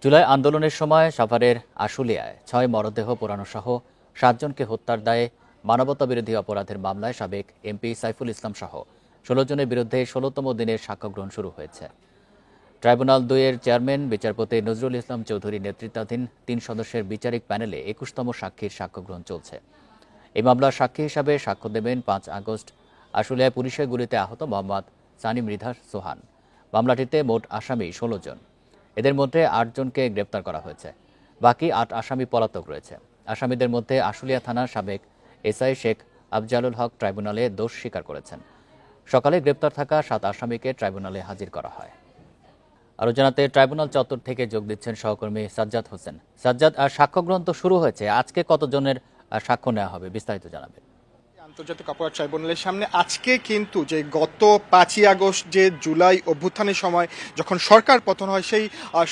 জুলাই আন্দোলনের সময় সাভারের আশুলিয়ায় 6 মরদেহ পোড়ানো সহ 7 জনকে হত্যার দায়ে মানবতাবিরোধী অপরাধের মামলায় সাবেক এমপি সাইফুল ইসলাম সহ 16 জনের বিরুদ্ধে 16তম দিনের সাক্ষ্য গ্রহণ শুরু হয়েছে। ট্রাইব্যুনাল 2-এর চেয়ারম্যান বিচারপতি নজরুল ইসলাম চৌধুরী নেতৃত্বাধীন 3 সদস্যের বিচারিক প্যানেলে 21তম সাক্ষীর সাক্ষ্য গ্রহণ চলছে। এই মামলার সাক্ষী হিসাবে সাক্ষ্য দেবেন 5 আগস্ট আশুলিয়ায় পুলিশের গুলিতে আহত মোহাম্মদ সানি মৃধা সোহান। মামলাটিতে মোট আসামি 16 জন। এদের মধ্যে 8 জনকে গ্রেপ্তার করা হয়েছে। বাকি 8 আসামি পলাতক রয়েছে। আসামিদের মধ্যে আশুলিয়া থানার সাবেক এসআই শেখ আফজালুল হক ট্রাইব্যুনালে দোষ স্বীকার করেছেন। সকালে গ্রেপ্তার থাকা 7 আসামিকে ট্রাইব্যুনালে হাজির করা হয়। আরও জানাতে ট্রাইব্যুনাল চত্বর থেকে যোগ দিচ্ছেন সহকর্মী সাজ্জাদ হোসেন। সাজ্জাদ, সাক্ষ্য গ্রহণ তো শুরু হয়েছে, আজকে কতজনের সাক্ষ্য নেওয়া হবে বিস্তারিত জানাবেন। আন্তর্জাতিক অপরাধ ট্রাইব্যুনালের সামনে আজকে কিন্তু যে গত 5ই আগস্ট যে জুলাই অভ্যুত্থানের সময় যখন সরকার পতন হয়, সেই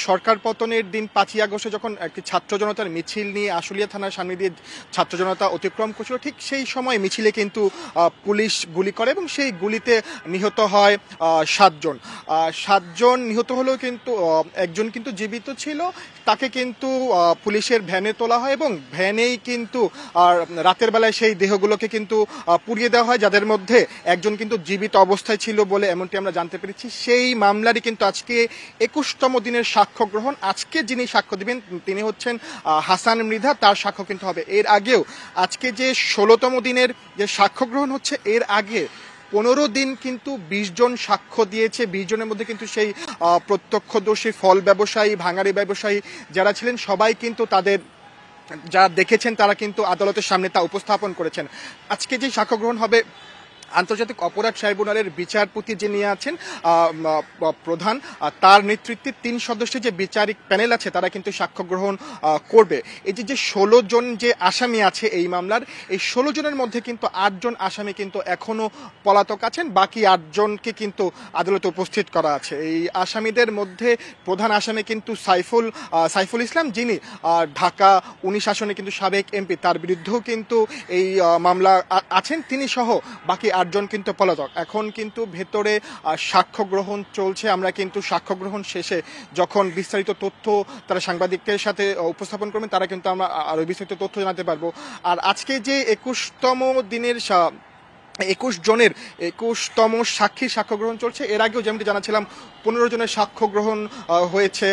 সরকার পতনের দিন 5ই আগস্টে যখন একটি ছাত্র জনতার মিছিল নিয়ে আশুলিয়া থানার সামনে দিয়ে ছাত্র জনতা অতিক্রম করছিল, ঠিক সেই সময় মিছিলে কিন্তু পুলিশ গুলি করে এবং সেই গুলিতে নিহত হয় 7 জন। 7 জন নিহত হলেও কিন্তু একজন কিন্তু জীবিত ছিল। তাকে কিন্তু পুলিশের ভ্যানে তোলা হয় এবং ভ্যানেই কিন্তু রাতের বেলায় সেই দেহগুলোকে কিন্তু পুড়িয়ে দেওয়া হয়, যাদের মধ্যে একজন কিন্তু জীবিত অবস্থায় ছিল বলে এমনটি আমরা জানতে পেরেছি। সেই মামলারই কিন্তু আজকে 21তম দিনের সাক্ষ্য গ্রহণ। আজকে যিনি সাক্ষ্য দিবেন তিনি হচ্ছেন হাসান মৃধা, তার সাক্ষ্য কিন্তু হবে। এর আগেও আজকে যে 16তম দিনের যে সাক্ষ্য গ্রহণ হচ্ছে, এর আগে 15 দিন কিন্তু 20 জন সাক্ষ্য দিয়েছে। 20 জনের মধ্যে কিন্তু সেই প্রত্যক্ষদর্শী, ফল ব্যবসায়ী, ভাঙারি ব্যবসায়ী যারা ছিলেন সবাই কিন্তু তাদের যারা দেখেছেন তারা কিন্তু আদালতের সামনে তা উপস্থাপন করেছেন। আজকে যে সাক্ষ্য গ্রহণ হবে, আন্তর্জাতিক অপরাধ ট্রাইব্যুনালের বিচারপতি যিনি আছেন প্রধান, তার নেতৃত্বে 3 সদস্যের যে বিচারিক প্যানেল আছে তারা কিন্তু সাক্ষ্য গ্রহণ করবে। এই যে 16 জন যে আসামি আছে এই মামলার, এই 16 জনের মধ্যে কিন্তু 8 জন আসামি কিন্তু এখনো পলাতক আছেন। বাকি 8 জনকে কিন্তু আদালতে উপস্থিত করা আছে। এই আসামিদের মধ্যে প্রধান আসামি কিন্তু সাইফুল ইসলাম, যিনি ঢাকা 19 আসনে কিন্তু সাবেক এমপি, তার বিরুদ্ধেও কিন্তু এই মামলা আছেন। তিনি সহ বাকি 8 জন কিন্তু পলাতক। এখন কিন্তু ভেতরে সাক্ষ্য গ্রহণ চলছে। আমরা কিন্তু সাক্ষ্য গ্রহণ শেষে যখন বিস্তারিত তথ্য তারা সাংবাদিকদের সাথে উপস্থাপন করবেন, তারা কিন্তু আমরা আরো বিস্তারিত তথ্য জানাতে পারবো। আর আজকে যে 21তম দিনের 21 জনের 21তম সাক্ষীর সাক্ষ্য গ্রহণ চলছে। এর আগেও যেমনটি জানাছিলাম 15 জনের সাক্ষ্য গ্রহণ হয়েছে,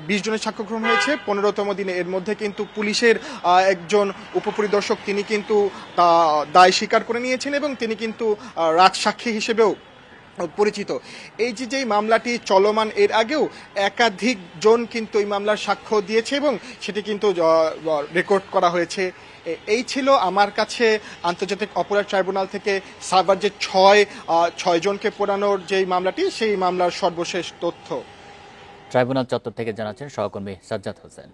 20 জনের সাক্ষ্য গ্রহণ হয়েছে 15তম দিনে। এর মধ্যে কিন্তু পুলিশের একজন উপপরিদর্শক তিনি কিন্তু দায় স্বীকার করে নিয়েছেন এবং তিনি কিন্তু রাজসাক্ষী হিসেবেও পরিচিত। এই যে মামলাটি চলমান, এর আগেও একাধিক জন কিন্তু এই মামলার সাক্ষ্য দিয়েছে এবং সেটি কিন্তু রেকর্ড করা হয়েছে। এই ছিল আমার কাছে আন্তর্জাতিক অপরাধ ট্রাইব্যুনাল থেকে সাভার যে 6 জনকে পোড়ানোর যে মামলাটি, সেই মামলার সর্বশেষ তথ্য। ট্রাইব্যুনাল চত্বর থেকে জানাচ্ছেন সহকর্মী সাজ্জাদ হোসেন।